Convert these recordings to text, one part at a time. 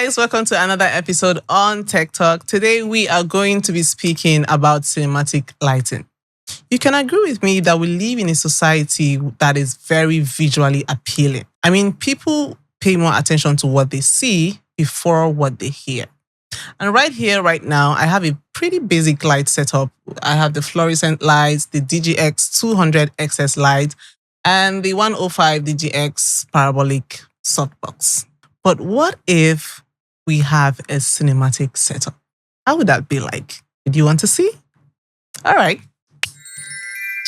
guys, welcome to another episode on Tech Talk. Today we are going to be speaking about cinematic lighting. You can agree with me that we live in a society that is very visually appealing. I mean, people pay more attention to what they see before what they hear. And right here, right now, I have a pretty basic light setup. I have the fluorescent lights, the DGX 200 XS light, and the 105 DGX parabolic softbox. But what if we have a cinematic setup? How would that be like? Did you want to see? All right.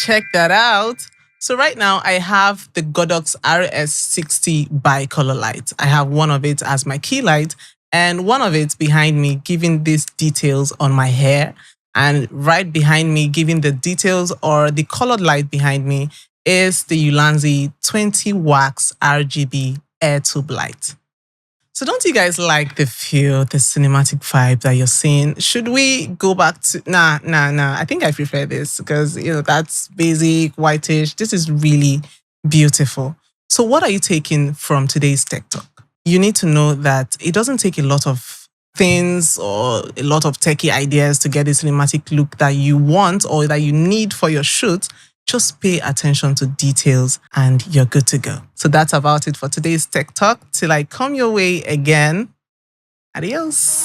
Check that out. So right now I have the Godox RS60 Bi-Color Light. I have one of it as my key light and one of it behind me giving these details on my hair. And right behind me giving the details or the colored light behind me is the Ulanzi 20 wax RGB air tube light. So don't you guys like the feel, the cinematic vibe that you're seeing? Should we go back to, nah. I think I prefer this because, that's basic, whitish. This is really beautiful. So what are you taking from today's Tech Talk? You need to know that it doesn't take a lot of things or a lot of techie ideas to get the cinematic look that you want or that you need for your shoot. Just pay attention to details and you're good to go. So that's about it for today's Tech Talk. Till I come your way again, adios.